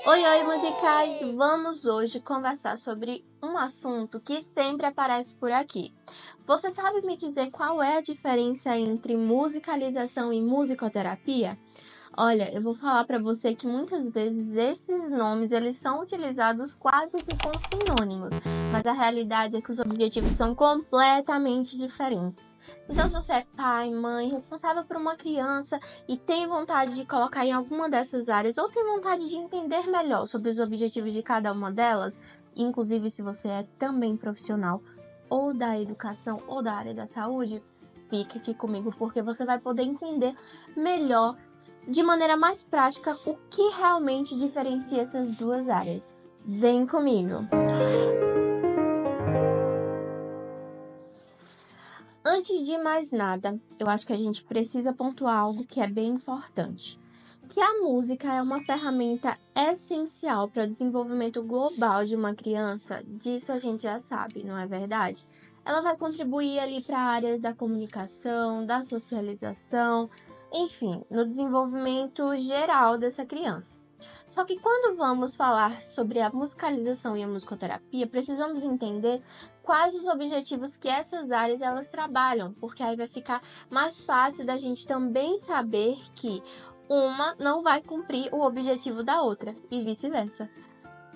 Oi, oi, musicais! Vamos hoje conversar sobre um assunto que sempre aparece por aqui. Você sabe me dizer qual é a diferença entre musicalização e musicoterapia? Olha, eu vou falar para você que muitas vezes esses nomes eles são utilizados quase que como sinônimos, mas a realidade é que os objetivos são completamente diferentes. Então, se você é pai, mãe, responsável por uma criança e tem vontade de colocar em alguma dessas áreas, ou tem vontade de entender melhor sobre os objetivos de cada uma delas, inclusive se você é também profissional ou da educação ou da área da saúde, fique aqui comigo porque você vai poder entender melhor de maneira mais prática o que realmente diferencia essas duas áreas. Vem comigo! Antes de mais nada, eu acho que a gente precisa pontuar algo que é bem importante. Que a música é uma ferramenta essencial para o desenvolvimento global de uma criança, disso a gente já sabe, não é verdade? Ela vai contribuir ali para áreas da comunicação, da socialização, enfim, no desenvolvimento geral dessa criança. Só que quando vamos falar sobre a musicalização e a musicoterapia, precisamos entender quais os objetivos que essas áreas elas trabalham, porque aí vai ficar mais fácil da gente também saber que uma não vai cumprir o objetivo da outra e vice-versa,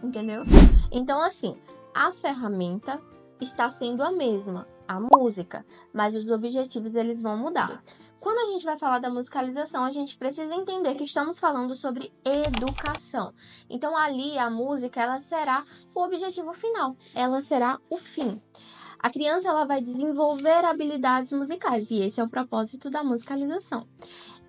entendeu? Então, assim, a ferramenta está sendo a mesma, a música, mas os objetivos eles vão mudar. Quando a gente vai falar da musicalização, a gente precisa entender que estamos falando sobre educação. Então, ali a música ela será o objetivo final, ela será o fim. A criança ela vai desenvolver habilidades musicais e esse é o propósito da musicalização.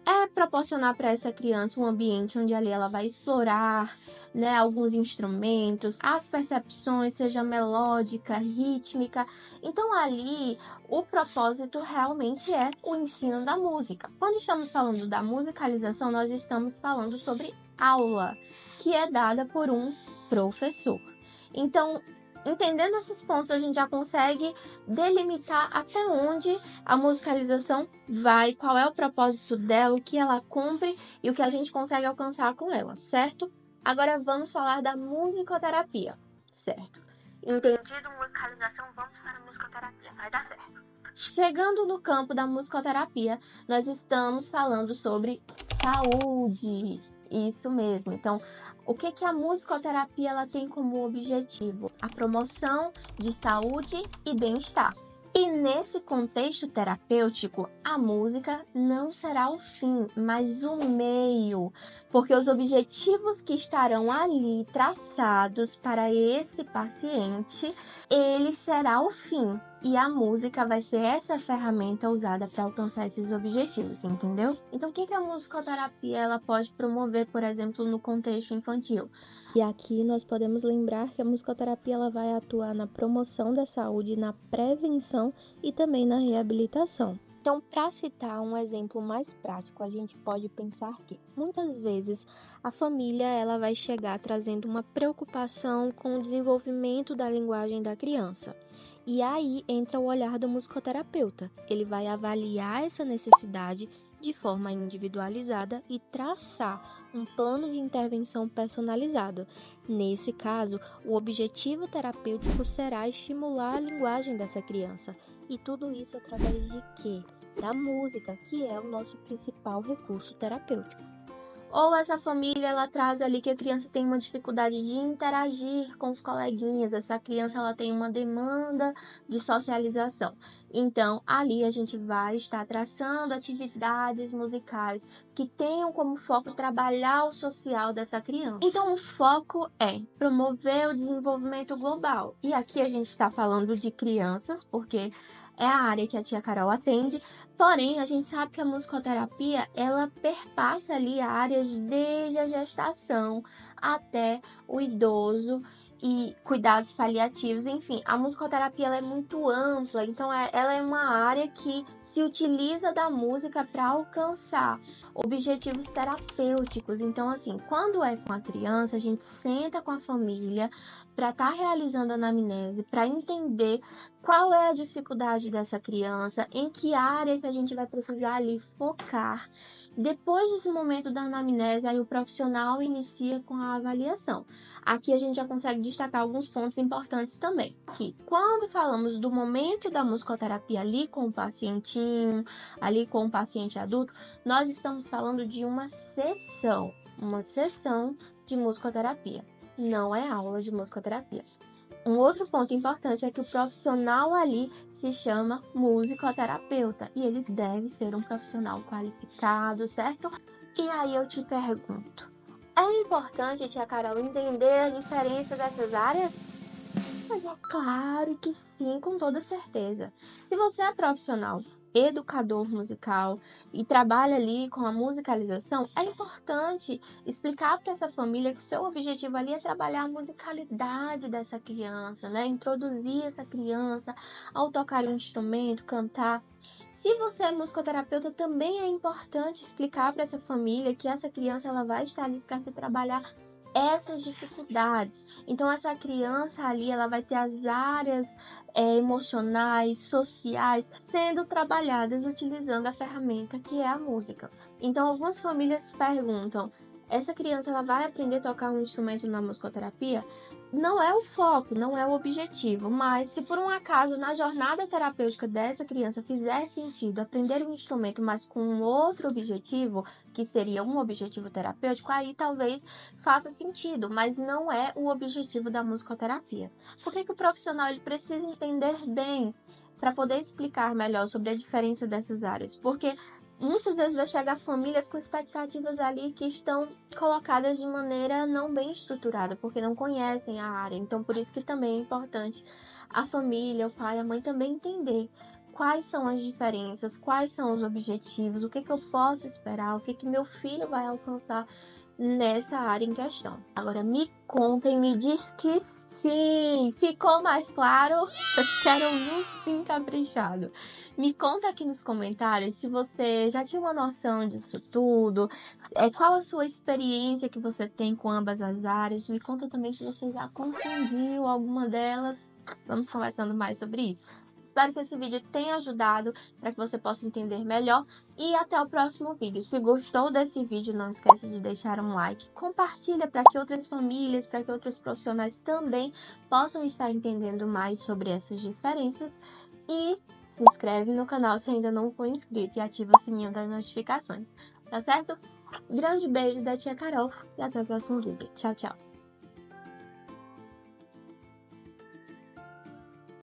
É proporcionar para essa criança um ambiente onde ali ela vai explorar, né, alguns instrumentos, as percepções, seja melódica, rítmica. Então ali o propósito realmente é o ensino da música. Quando estamos falando da musicalização, nós estamos falando sobre aula, que é dada por um professor. Então, entendendo esses pontos, a gente já consegue delimitar até onde a musicalização vai, qual é o propósito dela, o que ela cumpre e o que a gente consegue alcançar com ela, certo? Agora vamos falar da musicoterapia, certo? Entendido musicalização, vamos para a musicoterapia, vai dar certo. Chegando no campo da musicoterapia, nós estamos falando sobre saúde, isso mesmo. Então, o que a musicoterapia ela tem como objetivo? A promoção de saúde e bem-estar. E nesse contexto terapêutico, a música não será o fim, mas o meio, porque os objetivos que estarão ali traçados para esse paciente, ele será o fim. E a música vai ser essa ferramenta usada para alcançar esses objetivos, entendeu? Então, o que a musicoterapia ela pode promover, por exemplo, no contexto infantil? E aqui nós podemos lembrar que a musicoterapia ela vai atuar na promoção da saúde, na prevenção e também na reabilitação. Então, para citar um exemplo mais prático, a gente pode pensar que muitas vezes a família ela vai chegar trazendo uma preocupação com o desenvolvimento da linguagem da criança. E aí entra o olhar do musicoterapeuta. Ele vai avaliar essa necessidade de forma individualizada e traçar um plano de intervenção personalizado. Nesse caso, o objetivo terapêutico será estimular a linguagem dessa criança. E tudo isso através de quê? Da música, que é o nosso principal recurso terapêutico. Ou essa família ela traz ali que a criança tem uma dificuldade de interagir com os coleguinhas, essa criança ela tem uma demanda de socialização. Então, ali a gente vai estar traçando atividades musicais que tenham como foco trabalhar o social dessa criança. Então, o foco é promover o desenvolvimento global. E aqui a gente está falando de crianças, porque é a área que a tia Carol atende. Porém, a gente sabe que a musicoterapia, ela perpassa ali áreas desde a gestação até o idoso e cuidados paliativos, enfim, a musicoterapia ela é muito ampla, então ela é uma área que se utiliza da música para alcançar objetivos terapêuticos. Então, assim, quando é com a criança, a gente senta com a família para estar realizando a anamnese, para entender qual é a dificuldade dessa criança, em que área que a gente vai precisar ali focar. Depois desse momento da anamnese, aí o profissional inicia com a avaliação. Aqui a gente já consegue destacar alguns pontos importantes também, que quando falamos do momento da musicoterapia ali com o pacientinho, ali com o paciente adulto, nós estamos falando de uma sessão de musicoterapia, não é aula de musicoterapia. Um outro ponto importante é que o profissional ali se chama musicoterapeuta e ele deve ser um profissional qualificado, certo? E aí eu te pergunto, é importante, tia Carol, entender a diferença dessas áreas? Mas é claro que sim, com toda certeza. Se você é profissional, educador musical e trabalha ali com a musicalização, é importante explicar para essa família que o seu objetivo ali é trabalhar a musicalidade dessa criança, né? Introduzir essa criança ao tocar um instrumento, cantar. Se você é musicoterapeuta, também é importante explicar para essa família que essa criança ela vai estar ali para se trabalhar essas dificuldades. Então, essa criança ali, ela vai ter as áreas emocionais, sociais, sendo trabalhadas utilizando a ferramenta que é a música. Então, algumas famílias perguntam, essa criança ela vai aprender a tocar um instrumento na musicoterapia? Não é o foco, não é o objetivo, mas se por um acaso na jornada terapêutica dessa criança fizer sentido aprender um instrumento, mas com um outro objetivo, que seria um objetivo terapêutico, aí talvez faça sentido, mas não é o objetivo da musicoterapia. Por que o profissional ele precisa entender bem para poder explicar melhor sobre a diferença dessas áreas? Porque muitas vezes vai chegar famílias com expectativas ali que estão colocadas de maneira não bem estruturada, porque não conhecem a área. Então, por isso que também é importante a família, o pai, a mãe também entender quais são as diferenças, quais são os objetivos, o que eu posso esperar, o que meu filho vai alcançar nessa área em questão. Agora me conta e me diz que sim! Ficou mais claro? Eu quero um sim caprichado. Me conta aqui nos comentários se você já tinha uma noção disso tudo, qual a sua experiência que você tem com ambas as áreas. Me conta também se você já confundiu alguma delas. Vamos conversando mais sobre isso. Espero que esse vídeo tenha ajudado para que você possa entender melhor e até o próximo vídeo. Se gostou desse vídeo, não esqueça de deixar um like, compartilha para que outras famílias, para que outros profissionais também possam estar entendendo mais sobre essas diferenças e se inscreve no canal se ainda não for inscrito e ativa o sininho das notificações, tá certo? Grande beijo da tia Carol e até o próximo vídeo. Tchau, tchau!